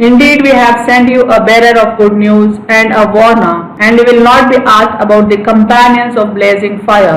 Indeed, we have sent you a bearer of good news and a warner, and you will not be asked about the companions of blazing fire.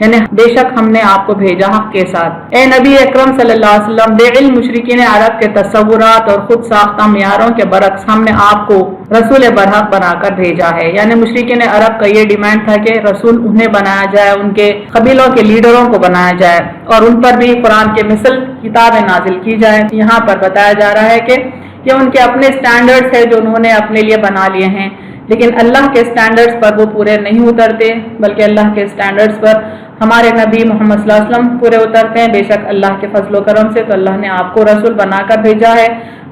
یعنی بے شک ہم نے آپ کو بھیجا حق کے ساتھ۔ اے نبی اکرم صلی اللہ علیہ وسلم، بے علم مشرکین عرب کے تصورات اور خود ساختہ معیاروں کے برعکس ہم نے آپ کو رسول برحق بنا کر بھیجا ہے۔ یعنی مشرکین عرب کا یہ ڈیمانڈ تھا کہ رسول انہیں بنایا جائے، ان کے قبیلوں کے لیڈروں کو بنایا جائے اور ان پر بھی قرآن کے مثل کتابیں نازل کی جائیں۔ یہاں پر بتایا جا رہا ہے کہ یہ ان کے اپنے سٹینڈرڈز ہیں جو انہوں نے اپنے لیے بنا لیے ہیں، لیکن اللہ کے سٹینڈرڈز پر وہ پورے نہیں اترتے، بلکہ اللہ کے سٹینڈرڈز پر ہمارے نبی محمد صلی اللہ علیہ وسلم پورے اترتے ہیں۔ بے شک اللہ کے فضل و کرم سے تو اللہ نے آپ کو رسول بنا کر بھیجا ہے،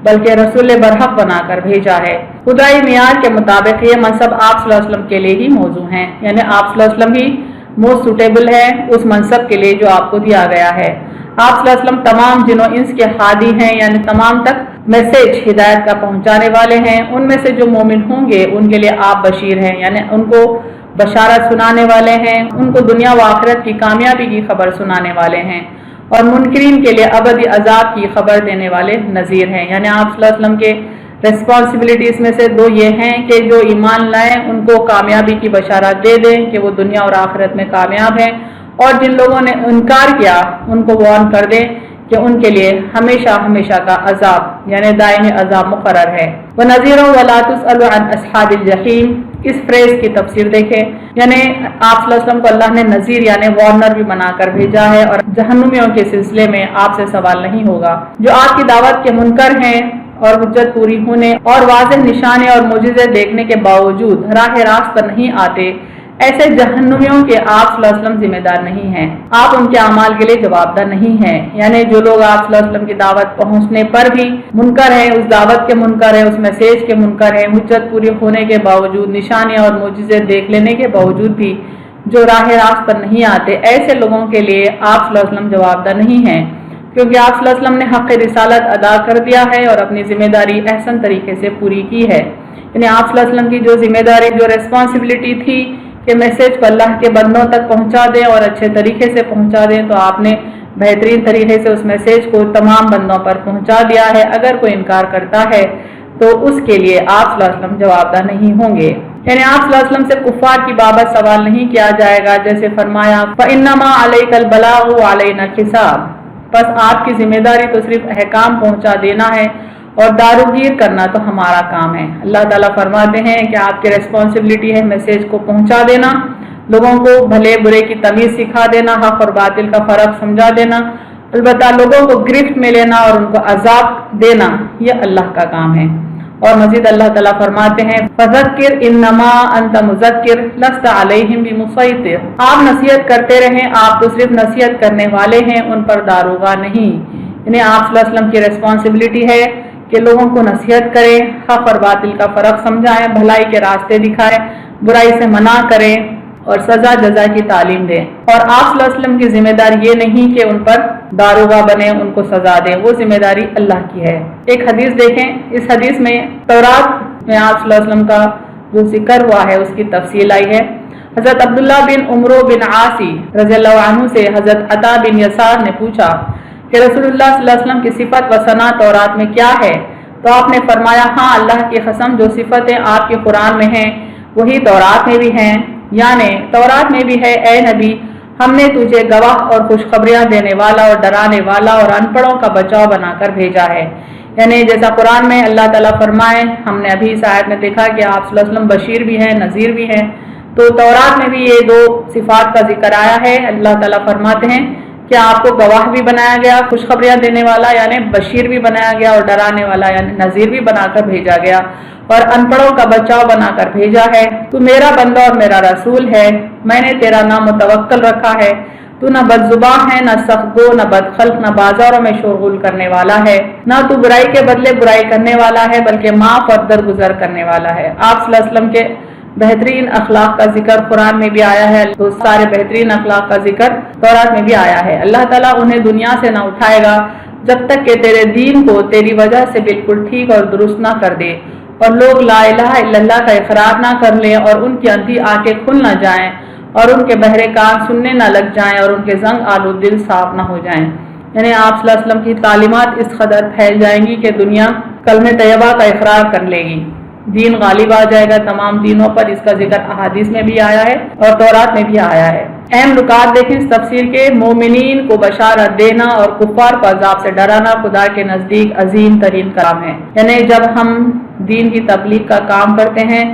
بلکہ رسول برحق بنا کر بھیجا ہے۔ خدائی معیار کے مطابق یہ منصب آپ صلی اللہ علیہ وسلم کے لیے ہی موزوں ہیں، یعنی آپ صلی اللہ علیہ وسلم ہی موسٹ سوٹیبل ہے اس منصب کے لیے جو آپ کو دیا گیا ہے۔ آپ صلی اللہ علیہ وسلم تمام جن و انس کے ہادی ہیں، یعنی تمام تک میسج ہدایت کا پہنچانے والے ہیں۔ ان میں سے جو مومن ہوں گے ان کے لیے آپ بشیر ہیں، یعنی ان کو بشارت سنانے والے ہیں، ان کو دنیا و آخرت کی کامیابی کی خبر سنانے والے ہیں، اور منکرین کے لیے ابدی عذاب کی خبر دینے والے نذیر ہیں۔ یعنی آپ صلی اللہ علیہ وسلم کے ریسپانسبلٹیز میں سے دو یہ ہیں کہ جو ایمان لائیں ان کو کامیابی کی بشارت دے دیں کہ وہ دنیا اور آخرت میں کامیاب ہیں، اور جن لوگوں نے انکار کیا ان کو وارن کر دیں کہ ان کے لیے ہمیشہ ہمیشہ کا عذاب یعنی دائمی عذاب مقرر ہے۔ وَنَذِيرًا وَلَا تُسْأَلُ عَنْ أَصْحَابِ الْجَحِيمِ، اس فریز کی تفسیر دیکھیں، یعنی آپ صلی اللہ علیہ وسلم کو اللہ نے نذیر یعنی وارنر بھی بنا کر بھیجا ہے، اور جہنمیوں کے سلسلے میں آپ سے سوال نہیں ہوگا۔ جو آپ کی دعوت کے منکر ہیں اور حجت پوری ہونے اور واضح نشانے اور معجزے دیکھنے کے باوجود راہ راست پر نہیں آتے، ایسے جہنمیوں کے آپ صلی اللہ علیہ وسلم ذمہ دار نہیں ہیں، آپ ان کے اعمال کے لیے جواب دہ نہیں ہیں۔ یعنی جو لوگ آپ صلی اللہ علیہ وسلم کی دعوت پہنچنے پر بھی منکر ہیں، اس دعوت کے منکر ہیں، اس میسیج کے منکر ہیں، حجت پوری ہونے کے باوجود، نشانے اور معجزے دیکھ لینے کے باوجود بھی جو راہ راست پر نہیں آتے، ایسے لوگوں کے لیے آپ صلی اللہ علیہ وسلم جواب دہ نہیں ہیں، کیونکہ آپ صلی اللہ علیہ وسلم نے حق رسالت ادا کر دیا ہے اور اپنی ذمہ داری احسن طریقے سے پوری کی ہے۔ یعنی آپ صلی اللہ علیہ وسلم کی جو ذمہ داری، جو ریسپانسبلٹی تھی کہ میسیج کو اللہ کے بندوں تک پہنچا دیں اور اچھے طریقے سے پہنچا دیں، تو آپ نے بہترین طریقے سے اس میسیج کو تمام بندوں پر پہنچا دیا ہے۔ اگر کوئی انکار کرتا ہے تو اس کے لیے آپ صلی اللہ علیہ وسلم جواب دہ نہیں ہوں گے۔ یعنی آپ صلی اللہ علیہ وسلم سے کفار کی بابت سوال نہیں کیا جائے گا، جیسے فرمایا فَإِنَّمَا عَلَيْكَ الْبَلَاغُ وَعَلَيْنَا الْحِسَابُ، بس آپ کی ذمہ داری تو صرف احکام پہنچا دینا ہے اور داروگیر کرنا تو ہمارا کام ہے۔ اللہ تعالیٰ فرماتے ہیں کہ آپ کی ریسپانسبلٹی ہے میسیج کو پہنچا دینا، لوگوں کو بھلے برے کی تمیز سکھا دینا، حق اور باطل کا فرق سمجھا دینا، البتہ لوگوں کو گرفت میں لینا اور ان کو عذاب دینا یہ اللہ کا کام ہے۔ اور مزید اللہ تعالیٰ فرماتے ہیں فَذَكِّرْ إِنَّمَا أَنْتَ مُذَكِّرٌ لَسْتَ عَلَيْهِمْ بِمُسَيْطِرٍ، آپ نصیحت کرتے رہیں، آپ تو صرف نصیحت کرنے والے ہیں، ان پر داروغہ نہیں۔ یعنی آپ صلی اللہ علیہ وسلم کی ریسپانسبلٹی ہے کہ لوگوں کو نصیحت کریں، حق اور باطل کا فرق سمجھائیں، بھلائی کے راستے دکھائیں، برائی سے منع کریں اور سزا جزا کی تعلیم دیں۔ اور آپ صلی اللہ علیہ وسلم کی ذمہ داری یہ نہیں کہ ان پر داروغہ بنے، ان کو سزا دیں، وہ ذمہ داری اللہ کی ہے۔ ایک حدیث دیکھیں، اس حدیث میں تورات میں آپ صلی اللہ علیہ وسلم کا جو ذکر ہوا ہے اس کی تفصیل آئی ہے۔ حضرت عبداللہ بن عمرو بن عاصی رضی اللہ عنہ سے حضرت عطا بن یسار نے پوچھا کہ رسول اللہ صلی اللہ علیہ وسلم کی صفت و ثنا تورات میں کیا ہے؟ تو آپ نے فرمایا ہاں اللہ کی قسم جو صفتیں آپ کے قرآن میں ہیں وہی تورات میں بھی ہیں، یعنی تورات میں بھی ہے اے نبی ہم نے تجھے گواہ اور خوشخبریاں دینے والا اور ڈرانے والا اور ان پڑھوں کا بچاؤ بنا کر بھیجا ہے۔ یعنی جیسا قرآن میں اللہ تعالیٰ فرمائے، ہم نے ابھی اس آیت میں دیکھا کہ آپ صلی اللہ علیہ وسلم بشیر بھی ہیں، نذیر بھی ہیں، تو تورات میں بھی یہ دو صفات کا ذکر آیا ہے۔ اللہ تعالیٰ فرماتے ہیں کہ آپ کو گواہ بھی بنایا گیا، خوشخبریاں دینے والا یعنی بشیر بھی بنایا گیا، اور ڈرانے والا یعنی نذیر بھی بنا کر بھیجا گیا، اور ان پڑھوں کا بچاؤ بنا کر بھیجا ہے۔ تو میرا بندہ اور میرا رسول ہے، میں نے تیرا نام متوکل رکھا ہے، تو نہ بد زبان ہے، نہ سخت گو، نہ بد خلق، نہ بازاروں میں شورغل کرنے والا ہے، نہ تو برائی کے بدلے برائی کرنے والا ہے بلکہ معاف اور درگزر کرنے والا ہے۔ آپ صلی اللہ علیہ وسلم کے بہترین اخلاق کا ذکر قرآن میں بھی آیا ہے، تو سارے بہترین اخلاق کا ذکر تورات میں بھی آیا ہے۔ اللہ تعالیٰ انہیں دنیا سے نہ اٹھائے گا جب تک کہ تیرے دین کو تیری وجہ سے بالکل ٹھیک اور درست نہ کر دے، اور لوگ لا الہ الا اللہ کا اقرار نہ کر لیں، اور ان کی اندھی آنکھیں کھل نہ جائیں، اور ان کے بہرے کان سننے نہ لگ جائیں، اور ان کے زنگ آلود دل صاف نہ ہو جائیں۔ یعنی آپ صلی اللہ علیہ وسلم کی تعلیمات اس قدر پھیل جائیں گی کہ دنیا کلمہ طیبہ کا اقرار کر لے گی۔ دین غالب آ جائے گا تمام دینوں پر، اس کا ذکر احادیث میں بھی آیا ہے اور تورات میں بھی آیا ہے۔ اہم نکات دیکھیں اس تفسیر کے، مومنین کو بشارت دینا اور کفار کو عذاب سے ڈرانا خدا کے نزدیک عظیم ترین کام ہے۔ یعنی جب ہم دین کی تبلیغ کا کام کرتے ہیں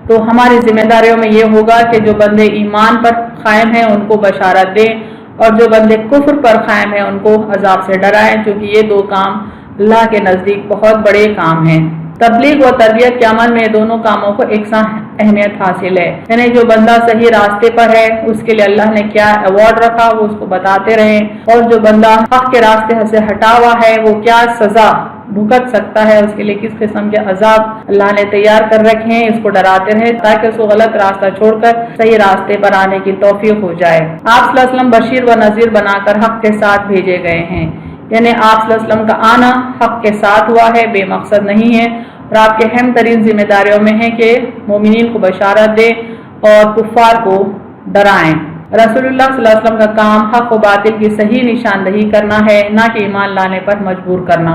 تو ہماری ذمہ داریوں میں یہ ہوگا کہ جو بندے ایمان پر قائم ہیں ان کو بشارت دیں اور جو بندے کفر پر قائم ہیں ان کو عذاب سے ڈرائیں، کیونکہ یہ دو کام اللہ کے نزدیک بہت بڑے کام ہیں۔ تبلیغ و تربیت کے عمل میں دونوں کاموں کو یکساں اہمیت حاصل ہے، یعنی جو بندہ صحیح راستے پر ہے اس کے لیے اللہ نے کیا ایوارڈ رکھا وہ اس کو بتاتے رہیں، اور جو بندہ حق کے راستے سے ہٹا ہوا ہے وہ کیا سزا بھگت سکتا ہے، اس کے لیے کس قسم کے عذاب اللہ نے تیار کر رکھے ہیں، اس کو ڈراتے رہیں تاکہ اس کو غلط راستہ چھوڑ کر صحیح راستے پر آنے کی توفیق ہو جائے۔ آپ صلی اللہ علیہ وسلم بشیر و نذیر بنا کر حق کے ساتھ بھیجے گئے ہیں، یعنی آپ صلی اللہ علیہ وسلم کا آنا حق کے ساتھ ہوا ہے، بے مقصد نہیں ہے، اور آپ کے اہم ترین ذمہ داریوں میں ہے کہ مومنین کو بشارت دیں اور کفار کو ڈرائیں۔ رسول اللہ صلی اللہ علیہ وسلم کا کام حق و باطل کی صحیح نشاندہی کرنا ہے، نہ کہ ایمان لانے پر مجبور کرنا۔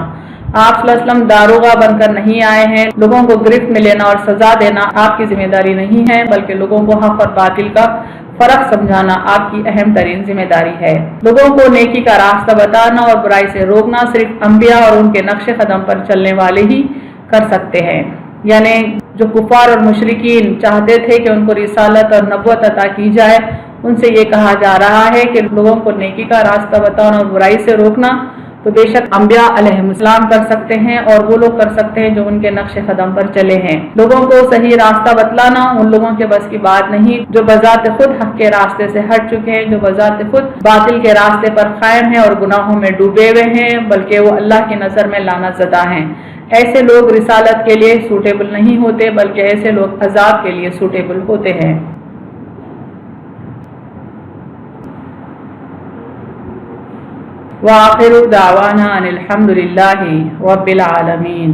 آپ صلی اللہ علیہ وسلم داروغہ بن کر نہیں آئے ہیں، لوگوں کو گرفت میں لینا اور سزا دینا آپ کی ذمہ داری نہیں ہے، بلکہ لوگوں کو حق اور باطل کا فرق سمجھانا آپ کی اہم ترین ذمہ داری ہے۔ لوگوں کو نیکی کا راستہ بتانا اور برائی سے روکنا صرف انبیاء اور ان کے نقش قدم پر چلنے والے ہی کر سکتے ہیں۔ یعنی جو کفار اور مشرکین چاہتے تھے کہ ان کو رسالت اور نبوت عطا کی جائے، ان سے یہ کہا جا رہا ہے کہ لوگوں کو نیکی کا راستہ بتانا اور برائی سے روکنا تو بے شک انبیاء علیہ السلام کر سکتے ہیں، اور وہ لوگ کر سکتے ہیں جو ان کے نقش قدم پر چلے ہیں۔ لوگوں کو صحیح راستہ بتلانا ان لوگوں کے بس کی بات نہیں جو بذات خود حق کے راستے سے ہٹ چکے ہیں، جو بذات خود باطل کے راستے پر قائم ہیں اور گناہوں میں ڈوبے ہوئے ہیں، بلکہ وہ اللہ کی نظر میں لعنت زدہ ہیں۔ ایسے لوگ رسالت کے لیے سوٹیبل نہیں ہوتے، بلکہ ایسے لوگ عذاب کے لیے سوٹیبل ہوتے ہیں۔ وآخر دعوانا ان الحمد للہ رب العالمین۔